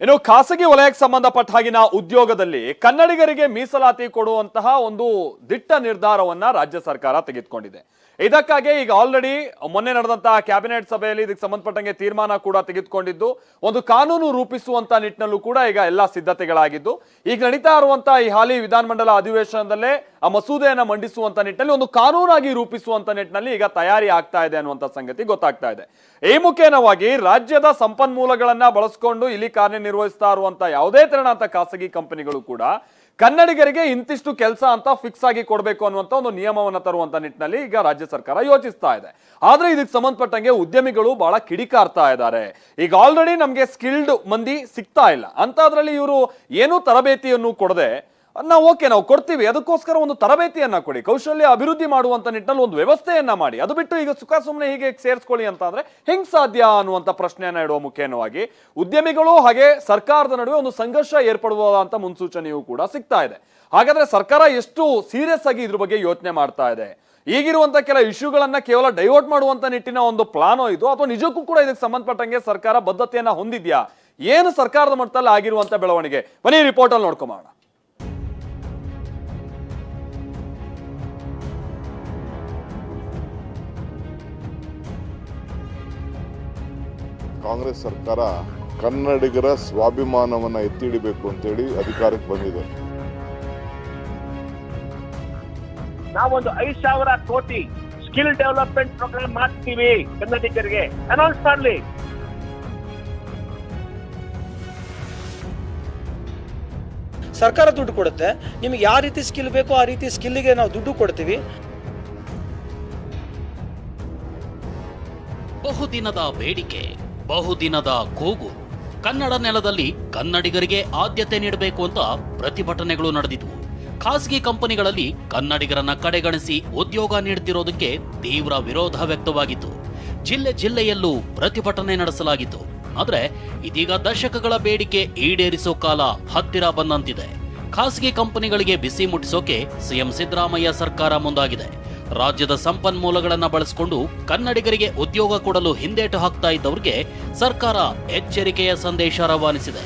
ಇನ್ನು ಖಾಸಗಿ ವಲಯಕ್ಕೆ ಸಂಬಂಧಪಟ್ಟ ಹಾಗಿನ ಉದ್ಯೋಗದಲ್ಲಿ ಕನ್ನಡಿಗರಿಗೆ ಮೀಸಲಾತಿ ಕೊಡುವಂತಹ ಒಂದು ದಿಟ್ಟ ನಿರ್ಧಾರವನ್ನ ರಾಜ್ಯ ಸರ್ಕಾರ ತೆಗೆದುಕೊಂಡಿದೆ. ಇದಕ್ಕಾಗಿ ಈಗ ಆಲ್ರೆಡಿ ಮೊನ್ನೆ ನಡೆದಂತಹ ಕ್ಯಾಬಿನೆಟ್ ಸಭೆಯಲ್ಲಿ ಇದಕ್ಕೆ ಸಂಬಂಧಪಟ್ಟಂಗೆ ತೀರ್ಮಾನ ಕೂಡ ತೆಗೆದುಕೊಂಡಿದ್ದು, ಒಂದು ಕಾನೂನು ರೂಪಿಸುವಂತ ನಿಟ್ಟಿನಲ್ಲೂ ಕೂಡ ಈಗ ಎಲ್ಲ ಸಿದ್ಧತೆಗಳಾಗಿದ್ದು, ಈಗ ನಡೀತಾ ಇರುವಂತಹ ಈ ಹಾಲಿ ವಿಧಾನಮಂಡಲ ಅಧಿವೇಶನದಲ್ಲೇ ಆ ಮಸೂದೆಯನ್ನ ಮಂಡಿಸುವಂತ ನಿಟ್ಟಿನಲ್ಲಿ ಒಂದು ಕಾನೂನಾಗಿ ರೂಪಿಸುವಂತ ನಿಟ್ಟಿನಲ್ಲಿ ಈಗ ತಯಾರಿ ಆಗ್ತಾ ಇದೆ ಅನ್ನುವಂತ ಸಂಗತಿ ಗೊತ್ತಾಗ್ತಾ ಇದೆ. ಈ ಮುಖೇನವಾಗಿ ರಾಜ್ಯದ ಸಂಪನ್ಮೂಲಗಳನ್ನ ಬಳಸಿಕೊಂಡು ಇಲ್ಲಿ ಕಾರ್ಯನಿರ್ವಹಿಸ್ತಾ ಇರುವಂತ ಯಾವುದೇ ತೆರನಾದ ಖಾಸಗಿ ಕಂಪನಿಗಳು ಕೂಡ ಕನ್ನಡಿಗರಿಗೆ ಇಂತಿಷ್ಟು ಕೆಲಸ ಅಂತ ಫಿಕ್ಸ್ ಆಗಿ ಕೊಡಬೇಕು ಅನ್ನುವಂತ ಒಂದು ನಿಯಮವನ್ನು ತರುವಂತ ನಿಟ್ಟಿನಲ್ಲಿ ಈಗ ರಾಜ್ಯ ಸರ್ಕಾರ ಯೋಚಿಸ್ತಾ ಇದೆ. ಆದ್ರೆ ಇದಕ್ಕೆ ಸಂಬಂಧಪಟ್ಟಂಗೆ ಉದ್ಯಮಿಗಳು ಬಹಳ ಕಿಡಿಕಾರ್ತಾ ಇದ್ದಾರೆ. ಈಗ ಆಲ್ರೆಡಿ ನಮ್ಗೆ ಸ್ಕಿಲ್ಡ್ ಮಂದಿ ಸಿಗ್ತಾ ಇಲ್ಲ ಅಂತದ್ರಲ್ಲಿ ಇವರು ಏನೂ ತರಬೇತಿಯನ್ನು ಕೊಡದೆ ನಾವು ಕೊಡ್ತೀವಿ, ಅದಕ್ಕೋಸ್ಕರ ಒಂದು ತರಬೇತಿಯನ್ನ ಕೊಡಿ, ಕೌಶಲ್ಯ ಅಭಿವೃದ್ಧಿ ಮಾಡುವಂತ ನಿಟ್ಟಿನಲ್ಲಿ ಒಂದು ವ್ಯವಸ್ಥೆಯನ್ನ ಮಾಡಿ, ಅದು ಬಿಟ್ಟು ಈಗ ಸುಖ ಸುಮ್ಮನೆ ಹೀಗೆ ಸೇರಿಸ್ಕೊಳ್ಳಿ ಅಂತ ಅಂದ್ರೆ ಹೆಂಗ್ ಸಾಧ್ಯ ಅನ್ನುವಂತ ಪ್ರಶ್ನೆಯನ್ನ ಇಡುವ ಮುಖೇನವಾಗಿ ಉದ್ಯಮಿಗಳು ಹಾಗೆ ಸರ್ಕಾರದ ನಡುವೆ ಒಂದು ಸಂಘರ್ಷ ಏರ್ಪಡುವಂತ ಮುನ್ಸೂಚನೆಯೂ ಕೂಡ ಸಿಗ್ತಾ ಇದೆ. ಹಾಗಾದ್ರೆ ಸರ್ಕಾರ ಎಷ್ಟು ಸೀರಿಯಸ್ ಆಗಿ ಇದ್ರ ಬಗ್ಗೆ ಯೋಚನೆ ಮಾಡ್ತಾ ಇದೆ, ಈಗಿರುವಂತ ಕೆಲ ಇಶ್ಯೂಗಳನ್ನ ಕೇವಲ ಡೈವರ್ಟ್ ಮಾಡುವಂತ ನಿಟ್ಟಿನ ಒಂದು ಪ್ಲಾನೋ ಇದು, ಅಥವಾ ನಿಜಕ್ಕೂ ಕೂಡ ಇದಕ್ಕೆ ಸಂಬಂಧಪಟ್ಟಂಗೆ ಸರ್ಕಾರ ಬದ್ಧತೆಯನ್ನ ಹೊಂದಿದ್ಯಾ, ಏನು ಸರ್ಕಾರದ ಮಟ್ಟದಲ್ಲಿ ಆಗಿರುವಂತ ಬೆಳವಣಿಗೆ ಬನ್ನಿ ರಿಪೋರ್ಟ್ ಅಲ್ಲಿ ನೋಡ್ಕೊಂಬೋಣ. ಕಾಂಗ್ರೆಸ್ ಸರ್ಕಾರ ಕನ್ನಡಿಗರ ಸ್ವಾಭಿಮಾನವನ್ನ ಎತ್ತಿ ಹಿಡಿಬೇಕು ಅಂತೇಳಿ ಅಧಿಕಾರಕ್ಕೆ ಬಂದಿದೆ. ನಾವೊಂದು 5,000 ಕೋಟಿ ಸ್ಕಿಲ್ ಡೆವಲಪ್ಮೆಂಟ್ ಪ್ರೋಗ್ರಾಮ್ ಮಾಡ್ತೀವಿ ಕನ್ನಡಿಗರಿಗೆ, ಅನೌನ್ಸ್ ಮಾಡಲಿ. ಸರ್ಕಾರ ದುಡ್ಡು ಕೊಡುತ್ತೆ, ನಿಮ್ಗೆ ಯಾವ ರೀತಿ ಸ್ಕಿಲ್ ಬೇಕೋ ಆ ರೀತಿ ಸ್ಕಿಲ್ಗೆ ನಾವು ದುಡ್ಡು ಕೊಡ್ತೀವಿ. ಬಹುದಿನದ ಬೇಡಿಕೆ, ಬಹುದಿನದ ಕೂಗು, ಕನ್ನಡ ನೆಲದಲ್ಲಿ ಕನ್ನಡಿಗರಿಗೆ ಆದ್ಯತೆ ನೀಡಬೇಕು ಅಂತ ಪ್ರತಿಭಟನೆಗಳು ನಡೆದಿದ್ವು. ಖಾಸಗಿ ಕಂಪನಿಗಳಲ್ಲಿ ಕನ್ನಡಿಗರನ್ನ ಕಡೆಗಣಿಸಿ ಉದ್ಯೋಗ ನೀಡುತ್ತಿರೋದಕ್ಕೆ ತೀವ್ರ ವಿರೋಧ ವ್ಯಕ್ತವಾಗಿತ್ತು. ಜಿಲ್ಲೆಯಲ್ಲೂ ಪ್ರತಿಭಟನೆ ನಡೆಸಲಾಗಿತ್ತು. ಆದ್ರೆ ಇದೀಗ ದಶಕಗಳ ಬೇಡಿಕೆ ಈಡೇರಿಸೋ ಕಾಲ ಹತ್ತಿರ ಬಂದಂತಿದೆ. ಖಾಸಗಿ ಕಂಪನಿಗಳಿಗೆ ಬಿಸಿ ಮುಟ್ಟಿಸೋಕೆ ಸಿಎಂ ಸಿದ್ದರಾಮಯ್ಯ ಸರ್ಕಾರ ಮುಂದಾಗಿದೆ. ರಾಜ್ಯದ ಸಂಪನ್ಮೂಲಗಳನ್ನ ಬಳಸಿಕೊಂಡು ಕನ್ನಡಿಗರಿಗೆ ಉದ್ಯೋಗ ಕೊಡಲು ಹಿಂದೇಟು ಹಾಕ್ತಾ ಇದ್ದವರಿಗೆ ಸರ್ಕಾರ ಎಚ್ಚರಿಕೆಯ ಸಂದೇಶ ರವಾನಿಸಿದೆ.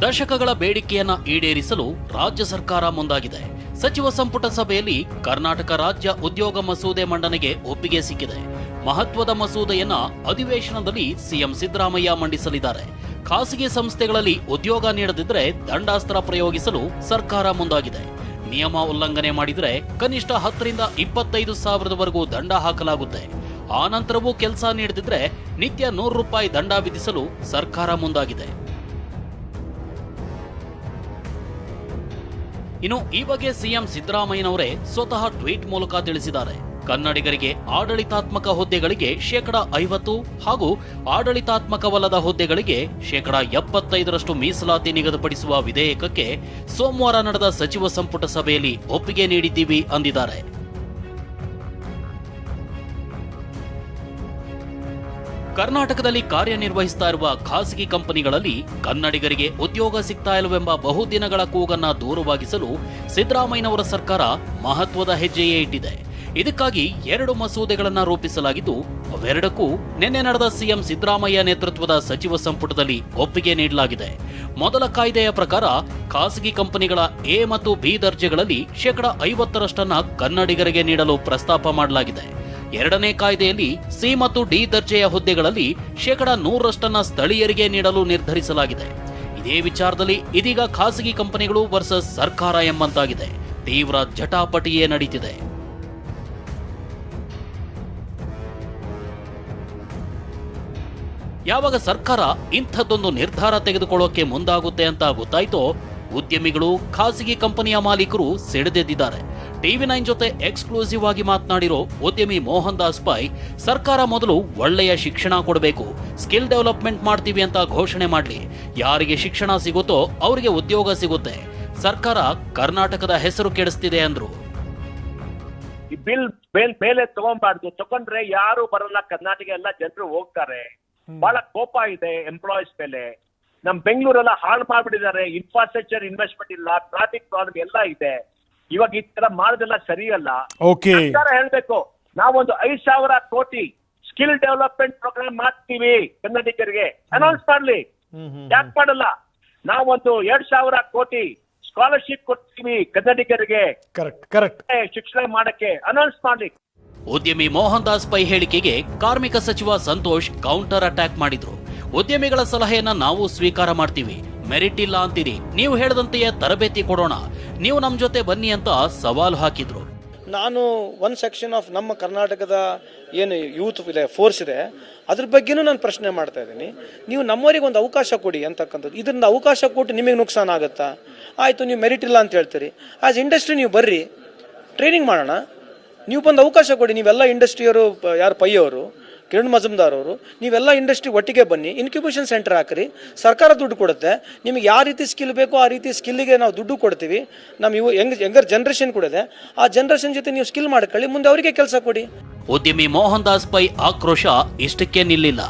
ದಶಕಗಳ ಬೇಡಿಕೆಯನ್ನ ಈಡೇರಿಸಲು ರಾಜ್ಯ ಸರ್ಕಾರ ಮುಂದಾಗಿದೆ. ಸಚಿವ ಸಂಪುಟ ಸಭೆಯಲ್ಲಿ ಕರ್ನಾಟಕ ರಾಜ್ಯ ಉದ್ಯೋಗ ಮಸೂದೆ ಮಂಡನೆಗೆ ಒಪ್ಪಿಗೆ ಸಿಕ್ಕಿದೆ. ಮಹತ್ವದ ಮಸೂದೆಯನ್ನ ಅಧಿವೇಶನದಲ್ಲಿ ಸಿಎಂ ಸಿದ್ದರಾಮಯ್ಯ ಮಂಡಿಸಲಿದ್ದಾರೆ. ಖಾಸಗಿ ಸಂಸ್ಥೆಗಳಲ್ಲಿ ಉದ್ಯೋಗ ನೀಡದಿದ್ರೆ ದಂಡಾಸ್ತ್ರ ಪ್ರಯೋಗಿಸಲು ಸರ್ಕಾರ ಮುಂದಾಗಿದೆ. ನಿಯಮ ಉಲ್ಲಂಘನೆ ಮಾಡಿದ್ರೆ ಕನಿಷ್ಠ 10 ರಿಂದ 25 ಸಾವಿರದವರೆಗೂ ದಂಡ ಹಾಕಲಾಗುತ್ತೆ. ಆ ನಂತರವೂ ಕೆಲಸ ನೀಡದಿದ್ರೆ ನಿತ್ಯ 100 ರೂಪಾಯಿ ದಂಡ ವಿಧಿಸಲು ಸರ್ಕಾರ ಮುಂದಾಗಿದೆ. ಇನ್ನು ಈ ಬಗ್ಗೆ ಸಿಎಂ ಸಿದ್ದರಾಮಯ್ಯನವರೇ ಸ್ವತಃ ಟ್ವೀಟ್ ಮೂಲಕ ತಿಳಿಸಿದ್ದಾರೆ. ಕನ್ನಡಿಗರಿಗೆ ಆಡಳಿತಾತ್ಮಕ ಹುದ್ದೆಗಳಿಗೆ 50% ಹಾಗೂ ಆಡಳಿತಾತ್ಮಕವಲ್ಲದ ಹುದ್ದೆಗಳಿಗೆ 75% ಮೀಸಲಾತಿ ನಿಗದಿಪಡಿಸುವ ವಿಧೇಯಕಕ್ಕೆ ಸೋಮವಾರ ನಡೆದ ಸಚಿವ ಸಂಪುಟ ಸಭೆಯಲ್ಲಿ ಒಪ್ಪಿಗೆ ನೀಡಿದ್ದೀವಿ ಅಂದಿದ್ದಾರೆ. ಕರ್ನಾಟಕದಲ್ಲಿ ಕಾರ್ಯನಿರ್ವಹಿಸ್ತಾ ಇರುವ ಖಾಸಗಿ ಕಂಪನಿಗಳಲ್ಲಿ ಕನ್ನಡಿಗರಿಗೆ ಉದ್ಯೋಗ ಸಿಗ್ತಾ ಇಲ್ಲವೆಂಬ ಬಹುದಿನಗಳ ಕೂಗನ್ನ ದೂರವಾಗಿಸಲು ಸಿದ್ದರಾಮಯ್ಯನವರ ಸರ್ಕಾರ ಮಹತ್ವದ ಹೆಜ್ಜೆಯೇ ಇಟ್ಟಿದೆ. ಇದಕ್ಕಾಗಿ 2 ಮಸೂದೆಗಳನ್ನ ರೂಪಿಸಲಾಗಿದ್ದು, ಅವೆರಡಕ್ಕೂ ನಿನ್ನೆ ನಡೆದ ಸಿಎಂ ಸಿದ್ದರಾಮಯ್ಯ ನೇತೃತ್ವದ ಸಚಿವ ಸಂಪುಟದಲ್ಲಿ ಒಪ್ಪಿಗೆ ನೀಡಲಾಗಿದೆ. ಮೊದಲ ಕಾಯ್ದೆಯ ಪ್ರಕಾರ ಖಾಸಗಿ ಕಂಪನಿಗಳ ಎ ಮತ್ತು ಬಿ ದರ್ಜೆಗಳಲ್ಲಿ 50% ಕನ್ನಡಿಗರಿಗೆ ನೀಡಲು ಪ್ರಸ್ತಾಪ ಮಾಡಲಾಗಿದೆ. ಎರಡನೇ ಕಾಯ್ದೆಯಲ್ಲಿ ಸಿ ಮತ್ತು ಡಿ ದರ್ಜೆಯ ಹುದ್ದೆಗಳಲ್ಲಿ 100% ಸ್ಥಳೀಯರಿಗೆ ನೀಡಲು ನಿರ್ಧರಿಸಲಾಗಿದೆ. ಇದೇ ವಿಚಾರದಲ್ಲಿ ಇದೀಗ ಖಾಸಗಿ ಕಂಪನಿಗಳು ವರ್ಸಸ್ ಸರ್ಕಾರ ಎಂಬಂತಾಗಿದೆ. ತೀವ್ರ ಜಟಾಪಟಿಯೇ ನಡೀತಿದೆ. ಯಾವಾಗ ಸರ್ಕಾರ ಇಂಥದ್ದೊಂದು ನಿರ್ಧಾರ ತೆಗೆದುಕೊಳ್ಳೋಕೆ ಮುಂದಾಗುತ್ತೆ ಅಂತ ಗೊತ್ತಾಯ್ತೋ ಉದ್ಯಮಿಗಳು, ಖಾಸಗಿ ಕಂಪನಿಯ ಮಾಲೀಕರು ಸಿಡಿದೆದ್ದಿದ್ದಾರೆ. TV9 ಜೊತೆ ಎಕ್ಸ್ಕ್ಲೂಸಿವ್ ಆಗಿ ಮಾತನಾಡಿರೋ ಉದ್ಯಮಿ ಮೋಹನ್ ದಾಸ್ ಪೈ, ಸರ್ಕಾರ ಮೊದಲು ಒಳ್ಳೆಯ ಶಿಕ್ಷಣ ಕೊಡಬೇಕು, ಸ್ಕಿಲ್ ಡೆವಲಪ್ಮೆಂಟ್ ಮಾಡ್ತೀವಿ ಅಂತ ಘೋಷಣೆ ಮಾಡಲಿ, ಯಾರಿಗೆ ಶಿಕ್ಷಣ ಸಿಗುತ್ತೋ ಅವರಿಗೆ ಉದ್ಯೋಗ ಸಿಗುತ್ತೆ, ಸರ್ಕಾರ ಕರ್ನಾಟಕದ ಹೆಸರು ಕೆಡಿಸ್ತಿದೆ ಅಂದ್ರು. ಈ ಬಿಲ್ ಮೇಲೆ ತಗೊಂಡ್ಬಾರ್ದು, ತಗೊಂಡ್ರೆ ಯಾರು ಬರಲ್ಲ, ಕರ್ನಾಟಕ ಎಲ್ಲ ಜನರು ಹೋಗ್ತಾರೆ. ಬಹಳ ಕೋಪ ಇದೆ ಎಂಪ್ಲಾಯೀಸ್ ಮೇಲೆ. ನಮ್ ಬೆಂಗಳೂರೆಲ್ಲ ಹಾಳು ಮಾಡ್ಬಿಟ್ಟಿದ್ದಾರೆ, ಇನ್ಫ್ರಾಸ್ಟ್ರಕ್ಚರ್ ಇನ್ವೆಸ್ಟ್ಮೆಂಟ್ ಇಲ್ಲ, ಟ್ರಾಫಿಕ್ ಪ್ರಾಬ್ಲಮ್ ಎಲ್ಲ ಇದೆ. ಇವಾಗ ಈ ತರ ಮಾಡೋದೆಲ್ಲ ಸರಿಯಲ್ಲ. ಸರ್ಕಾರ ಹೇಳ್ಬೇಕು, ನಾವೊಂದು 5,000 ಕೋಟಿ ಸ್ಕಿಲ್ ಡೆವಲಪ್ಮೆಂಟ್ ಪ್ರೋಗ್ರಾಮ್ ಮಾಡ್ತೀವಿ ಕನ್ನಡಿಗರಿಗೆ ಅನೌನ್ಸ್ ಮಾಡ್ಲಿ. ಯಾಕೆ ಮಾಡಲ್ಲ? ನಾವೊಂದು 2,000 ಕೋಟಿ ಸ್ಕಾಲರ್ಶಿಪ್ ಕೊಡ್ತೀವಿ ಕನ್ನಡಿಗರಿಗೆ ಶಿಕ್ಷಣ ಮಾಡಕ್ಕೆ ಅನೌನ್ಸ್ ಮಾಡ್ಲಿ. ಉದ್ಯಮಿ ಮೋಹನ್ ದಾಸ್ ಪೈ ಹೇಳಿಕೆಗೆ ಕಾರ್ಮಿಕ ಸಚಿವ ಸಂತೋಷ್ ಕೌಂಟರ್ ಅಟ್ಯಾಕ್ ಮಾಡಿದ್ರು. ಉದ್ಯಮಿಗಳ ಸಲಹೆಯನ್ನ ನಾವು ಸ್ವೀಕಾರ ಮಾಡ್ತೀವಿ, ಮೆರಿಟ್ ಇಲ್ಲ ಅಂತೀರಿ, ನೀವು ಹೇಳದಂತೆಯೇ ತರಬೇತಿ ಕೊಡೋಣ, ನೀವು ನಮ್ ಜೊತೆ ಬನ್ನಿ ಅಂತ ಸವಾಲು ಹಾಕಿದ್ರು. ನಾನು ಒಂದು ಸೆಕ್ಷನ್ ಆಫ್ ನಮ್ಮ ಕರ್ನಾಟಕದ ಏನು ಯೂತ್ ಇದೆ, ಫೋರ್ಸ್ ಇದೆ, ಅದ್ರ ಬಗ್ಗೆನೂ ನಾನು ಪ್ರಶ್ನೆ ಮಾಡ್ತಾ ಇದ್ದೀನಿ. ನೀವು ನಮ್ಮವರಿಗೆ ಒಂದು ಅವಕಾಶ ಕೊಡಿ ಅಂತಕ್ಕಂಥದ್ದು. ಇದರಿಂದ ಅವಕಾಶ ಕೊಟ್ಟು ನಿಮಗೆ ನುಕ್ಸಾನ ಆಗುತ್ತಾ? ಆಯಿತು, ನೀವು ಮೆರಿಟ್ ಇಲ್ಲ ಅಂತ ಹೇಳ್ತೀರಿ. ಆಸ್ ಇಂಡಸ್ಟ್ರಿ ನೀವು ಬರ್ರಿ, ಟ್ರೈನಿಂಗ್ ಮಾಡೋಣ. ನೀವು ಬಂದು ಅವಕಾಶ ಕೊಡಿ. ನೀವೆಲ್ಲ ಇಂಡಸ್ಟ್ರಿಯವರು, ಯಾರು ಪೈ ಅವರು, ಕಿರಣ್ ಮಜುಮ್ದಾರ್ ಅವರು, ನೀವೆಲ್ಲ ಇಂಡಸ್ಟ್ರಿ ಒಟ್ಟಿಗೆ ಬನ್ನಿ, ಇನ್ಕ್ಯುಬೇಷನ್ ಸೆಂಟರ್ ಹಾಕ್ರಿ. ಸರ್ಕಾರ ದುಡ್ಡು ಕೊಡುತ್ತೆ. ನಿಮಗೆ ಯಾವ ರೀತಿ ಸ್ಕಿಲ್ ಬೇಕೋ ಆ ರೀತಿ ಸ್ಕಿಲ್ಲಿಗೆ ನಾವು ದುಡ್ಡು ಕೊಡ್ತೀವಿ. ನಮ್ಮ ಯಂಗರ್ ಜನರೇಷನ್ ಕೂಡ ಇದೆ, ಆ ಜನರೇಷನ್ ಜೊತೆ ನೀವು ಸ್ಕಿಲ್ ಮಾಡ್ಕೊಳ್ಳಿ, ಮುಂದೆ ಅವರಿಗೆ ಕೆಲಸ ಕೊಡಿ. ಉದ್ಯಮಿ ಮೋಹನ್ ದಾಸ್ ಪೈ ಆಕ್ರೋಶ ಇಷ್ಟಕ್ಕೆ ನಿಲ್ಲಿಲ್ಲ.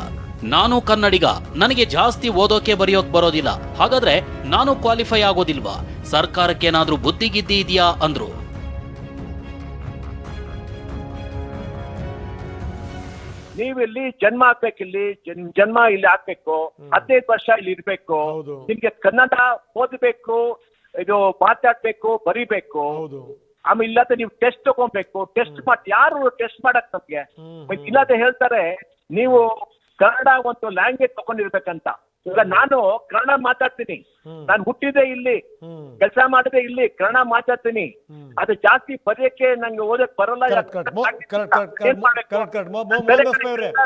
ನಾನು ಕನ್ನಡಿಗ, ನನಗೆ ಜಾಸ್ತಿ ಓದೋಕೆ ಬರೆಯೋಕ್ ಬರೋದಿಲ್ಲ, ಹಾಗಾದ್ರೆ ನಾನು ಕ್ವಾಲಿಫೈ ಆಗೋದಿಲ್ವಾ? ಸರ್ಕಾರಕ್ಕೇನಾದ್ರೂ ಬುದ್ಧಿಗಿದ್ದಿ ಇದೆಯಾ ಅಂದ್ರು. ನೀವಿಲ್ಲಿ ಜನ್ಮ ಹಾಕ್ಬೇಕಿಲ್ಲಿ, ಜನ್ಮ ಇಲ್ಲಿ ಹಾಕ್ಬೇಕು, 15 ವರ್ಷ ಇಲ್ಲಿ ಇರ್ಬೇಕು, ನಿಮ್ಗೆ ಕನ್ನಡ ಓದಬೇಕು, ಇದು ಮಾತಾಡ್ಬೇಕು, ಬರಿಬೇಕು. ಆಮೇಲೆ ಇಲ್ಲದೆ ನೀವು ಟೆಸ್ಟ್ ತಗೊಬೇಕು. ಟೆಸ್ಟ್ ಮಾಡಿ, ಯಾರು ಟೆಸ್ಟ್ ಮಾಡಕ್ ನಮ್ಗೆ? ಇಲ್ಲದೆ ಹೇಳ್ತಾರೆ ನೀವು ಕನ್ನಡ ಒಂದು ಲ್ಯಾಂಗ್ವೇಜ್ ತಗೊಂಡಿರ್ಬೇಕಂತ. ಈಗ ನಾನು ಕನ್ನಡ ಮಾತಾಡ್ತೀನಿ, ನಾನು ಹುಟ್ಟಿದೆ ಇಲ್ಲಿ, ಕೆಲಸ ಮಾಡಿದೆ ಇಲ್ಲಿ, ಕನ್ನಡ ಮಾತಾಡ್ತೀನಿ. ಅದು ಜಾಸ್ತಿ ಬರೆಯಕ್ಕೆ ನಂಗೆ ಓದಕ್ ಬರಲ್ಲ.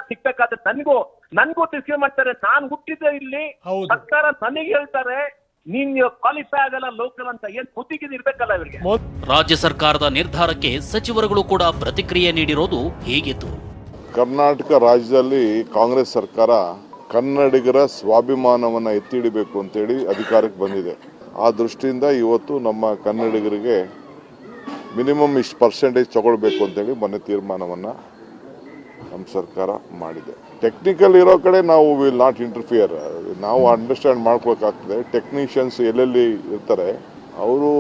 ಸಿಗ್ಬೇಕಾದ್ರೆ ನನ್ಗೂ ತಿರ್ಸಿ ಮಾಡ್ತಾರೆ. ನಾನ್ ಹುಟ್ಟಿದೆ ಇಲ್ಲಿ, ಸರ್ಕಾರ ನನಗೆ ಹೇಳ್ತಾರೆ ನೀನ್ ಕ್ವಾಲಿಫೈ ಆಗಲ್ಲ ಲೋಕಲ್ ಅಂತ. ಏನ್ ಬುದ್ಧಿಗೆ ಇರ್ಬೇಕಲ್ಲ ಇವರಿಗೆ. ರಾಜ್ಯ ಸರ್ಕಾರದ ನಿರ್ಧಾರಕ್ಕೆ ಸಚಿವರುಗಳು ಕೂಡ ಪ್ರತಿಕ್ರಿಯೆ ನೀಡಿರೋದು ಹೀಗಿತ್ತು. ಕರ್ನಾಟಕ ರಾಜ್ಯದಲ್ಲಿ ಕಾಂಗ್ರೆಸ್ ಸರ್ಕಾರ ಕನ್ನಡಿಗರ ಸ್ವಾಭಿಮಾನವನ್ನು ಎತ್ತಿ ಹಿಡಿಬೇಕು ಅಂತೇಳಿ ಅಧಿಕಾರಕ್ಕೆ ಬಂದಿದೆ. ಆ ದೃಷ್ಟಿಯಿಂದ ಇವತ್ತು ನಮ್ಮ ಕನ್ನಡಿಗರಿಗೆ ಮಿನಿಮಮ್ ಇಷ್ಟು ಪರ್ಸೆಂಟೇಜ್ ತಗೊಳ್ಬೇಕು ಅಂತೇಳಿ ಮೊನ್ನೆ ತೀರ್ಮಾನವನ್ನು ನಮ್ಮ ಸರ್ಕಾರ ಮಾಡಿದೆ. ಟೆಕ್ನಿಕಲ್ ಇರೋ ಕಡೆ ನಾವು ವಿಲ್ ನಾಟ್ ಇಂಟರ್ಫಿಯರ್. ನಾವು ಅಂಡರ್ಸ್ಟ್ಯಾಂಡ್ ಮಾಡ್ಕೋಬೇಕಾಗ್ತದೆ. ಟೆಕ್ನಿಷಿಯನ್ಸ್ ಎಲ್ಲೆಲ್ಲಿ ಇರ್ತಾರೆ ಅವರು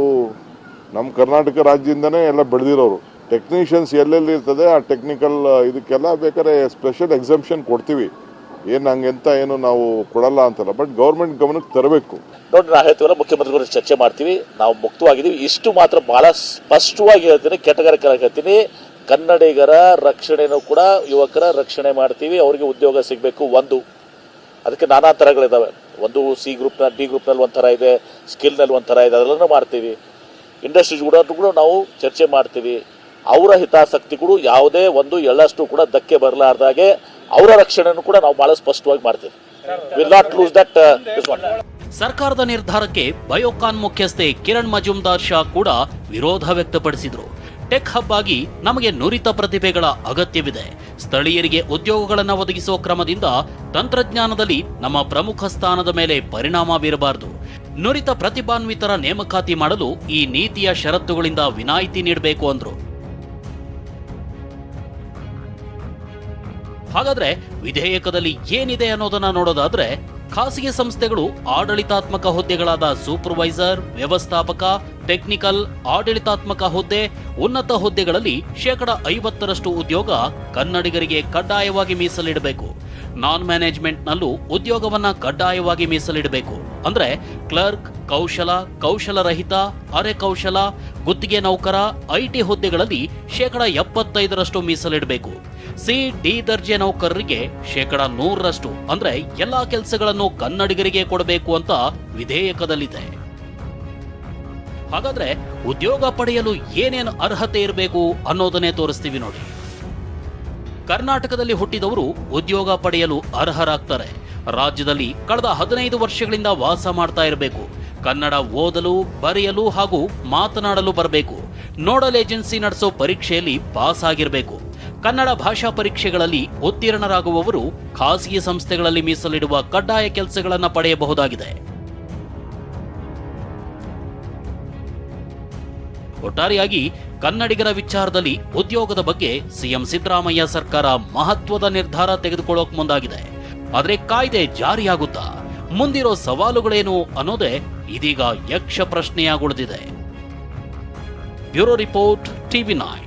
ನಮ್ಮ ಕರ್ನಾಟಕ ರಾಜ್ಯದಿಂದನೇ ಎಲ್ಲ ಬೆಳೆದಿರೋರು. ಟೆಕ್ನಿಷಿಯನ್ಸ್ ಎಲ್ಲೆಲ್ಲಿ ಇರ್ತದೆ ಆ ಟೆಕ್ನಿಕಲ್ ಇದಕ್ಕೆಲ್ಲ ಬೇಕಾದ್ರೆ ಸ್ಪೆಷಲ್ ಎಕ್ಸಂಪ್ಷನ್ ಕೊಡ್ತೀವಿ. ಏನು ಹಂಗೆಂತ ಏನು ನಾವು ಕೊಡಲ್ಲ ಅಂತಲ್ಲ, ಬಟ್ ಗೌರ್ಮೆಂಟ್ ಗಮನಕ್ಕೆ ತರಬೇಕು. ನೋಡಿ, ನಾವು ಹೇಳ್ತೀವಲ್ಲ, ಮುಖ್ಯಮಂತ್ರಿಗಳು ಚರ್ಚೆ ಮಾಡ್ತೀವಿ, ನಾವು ಮುಕ್ತವಾಗಿದ್ದೀವಿ. ಇಷ್ಟು ಮಾತ್ರ ಬಹಳ ಸ್ಪಷ್ಟವಾಗಿ ಹೇಳ್ತೀನಿ, ಕೆಟಗರಿಕಲ್ ಹೇಳ್ತೀನಿ. ಕನ್ನಡಿಗರ ರಕ್ಷಣೆನೂ ಕೂಡ ಯುವಕರ ರಕ್ಷಣೆ ಮಾಡ್ತೀವಿ. ಅವರಿಗೆ ಉದ್ಯೋಗ ಸಿಗಬೇಕು. ಅದಕ್ಕೆ ನಾನಾ ಥರಗಳಿದ್ದಾವೆ. ಒಂದು ಸಿ ಗ್ರೂಪ್ನ, ಡಿ ಗ್ರೂಪ್ನಲ್ಲಿ ಒಂಥರ ಇದೆ, ಸ್ಕಿಲ್ನಲ್ಲಿ ಒಂಥರ ಇದೆ, ಅದೆಲ್ಲನೂ ಮಾಡ್ತೀವಿ. ಇಂಡಸ್ಟ್ರೀಸ್ ಕೂಡ ನಾವು ಚರ್ಚೆ ಮಾಡ್ತೀವಿ. ಅವರ ಹಿತಾಸಕ್ತಿಗಳು ಯಾವುದೇ ಒಂದು ಎಳ್ಳಷ್ಟು ಕೂಡ ಧಕ್ಕೆ ಬರಲಾರ್ದಾಗೆ ಅವರ ರಕ್ಷಣೆಯನ್ನು ಕೂಡ ನಾವು ಬಹಳ ಸ್ಪಷ್ಟವಾಗಿ ಮಾಡ್ತೀವಿ. Will not lose that this one. ಸರ್ಕಾರದ ನಿರ್ಧಾರಕ್ಕೆ ಬಯೋಕಾನ್ ಮುಖ್ಯಸ್ಥೆ ಕಿರಣ್ ಮಜುಮ್ದಾರ್ ಶಾ ಕೂಡ ವಿರೋಧ ವ್ಯಕ್ತಪಡಿಸಿದ್ರು. ಟೆಕ್ ಹಬ್ ಆಗಿ ನಮಗೆ ನುರಿತ ಪ್ರತಿಭೆಗಳ ಅಗತ್ಯವಿದೆ. ಸ್ಥಳೀಯರಿಗೆ ಉದ್ಯೋಗಗಳನ್ನು ಒದಗಿಸುವ ಕ್ರಮದಿಂದ ತಂತ್ರಜ್ಞಾನದಲ್ಲಿ ನಮ್ಮ ಪ್ರಮುಖ ಸ್ಥಾನದ ಮೇಲೆ ಪರಿಣಾಮ ಬೀರಬಾರದು. ನುರಿತ ಪ್ರತಿಭಾನ್ವಿತರ ನೇಮಕಾತಿ ಮಾಡಲು ಈ ನೀತಿಯ ಷರತ್ತುಗಳಿಂದ ವಿನಾಯಿತಿ ನೀಡಬೇಕು ಅಂದ್ರು. ಹಾಗಾದ್ರೆ ವಿಧೇಯಕದಲ್ಲಿ ಏನಿದೆ ಅನ್ನೋದನ್ನ ನೋಡೋದಾದ್ರೆ, ಖಾಸಗಿ ಸಂಸ್ಥೆಗಳು ಆಡಳಿತಾತ್ಮಕ ಹುದ್ದೆಗಳಾದ ಸೂಪರ್ವೈಸರ್, ವ್ಯವಸ್ಥಾಪಕ, ಟೆಕ್ನಿಕಲ್, ಆಡಳಿತಾತ್ಮಕ ಹುದ್ದೆ, ಉನ್ನತ ಹುದ್ದೆಗಳಲ್ಲಿ 50% ಉದ್ಯೋಗ ಕನ್ನಡಿಗರಿಗೆ ಕಡ್ಡಾಯವಾಗಿ ಮೀಸಲಿಡಬೇಕು. ನಾನ್ ಮ್ಯಾನೇಜ್ಮೆಂಟ್ನಲ್ಲೂ ಉದ್ಯೋಗವನ್ನ ಕಡ್ಡಾಯವಾಗಿ ಮೀಸಲಿಡಬೇಕು. ಅಂದ್ರೆ ಕ್ಲರ್ಕ್, ಕೌಶಲರಹಿತ, ಅರೆ ಕೌಶಲ, ಗುತ್ತಿಗೆ ನೌಕರ, ಐಟಿ ಹುದ್ದೆಗಳಲ್ಲಿ 75% ಮೀಸಲಿಡಬೇಕು. ಸಿ, ಡಿ ದರ್ಜೆ ನೌಕರರಿಗೆ 100% ಅಂದ್ರೆ ಎಲ್ಲಾ ಕೆಲಸಗಳನ್ನು ಕನ್ನಡಿಗರಿಗೆ ಕೊಡಬೇಕು ಅಂತ ವಿಧೇಯಕದಲ್ಲಿದೆ. ಹಾಗಾದ್ರೆ ಉದ್ಯೋಗ ಪಡೆಯಲು ಏನೇನು ಅರ್ಹತೆ ಇರಬೇಕು ಅನ್ನೋದನ್ನೇ ತೋರಿಸ್ತೀವಿ ನೋಡಿ. ಕರ್ನಾಟಕದಲ್ಲಿ ಹುಟ್ಟಿದವರು ಉದ್ಯೋಗ ಪಡೆಯಲು ಅರ್ಹರಾಗ್ತಾರೆ. ರಾಜ್ಯದಲ್ಲಿ ಕಳೆದ 15 ವರ್ಷಗಳಿಂದ ವಾಸ ಮಾಡ್ತಾ ಇರಬೇಕು. ಕನ್ನಡ ಓದಲು, ಬರೆಯಲು ಹಾಗೂ ಮಾತನಾಡಲು ಬರಬೇಕು. ನೋಡಲ್ ಏಜೆನ್ಸಿ ನಡೆಸೋ ಪರೀಕ್ಷೆಯಲ್ಲಿ ಪಾಸ್ ಆಗಿರಬೇಕು. ಕನ್ನಡ ಭಾಷಾ ಪರೀಕ್ಷೆಗಳಲ್ಲಿ ಉತ್ತೀರ್ಣರಾಗುವವರು ಖಾಸಗಿ ಸಂಸ್ಥೆಗಳಲ್ಲಿ ಮೀಸಲಿಡುವ ಕಡ್ಡಾಯ ಕೆಲಸಗಳನ್ನು ಪಡೆಯಬಹುದಾಗಿದೆ. ಒಟ್ಟಾರೆಯಾಗಿ ಕನ್ನಡಿಗರ ವಿಚಾರದಲ್ಲಿ ಉದ್ಯೋಗದ ಬಗ್ಗೆ ಸಿಎಂ ಸಿದ್ದರಾಮಯ್ಯ ಸರ್ಕಾರ ಮಹತ್ವದ ನಿರ್ಧಾರ ತೆಗೆದುಕೊಳ್ಳೋಕೆ ಮುಂದಾಗಿದೆ. ಆದರೆ ಕಾಯ್ದೆ ಜಾರಿಯಾಗುತ್ತಾ? ಮುಂದಿರೋ ಸವಾಲುಗಳೇನು ಅನ್ನೋದೇ ಇದೀಗ ಯಕ್ಷ ಪ್ರಶ್ನೆಯಾಗುಳಿದಿದೆ. Bureau report, TV9.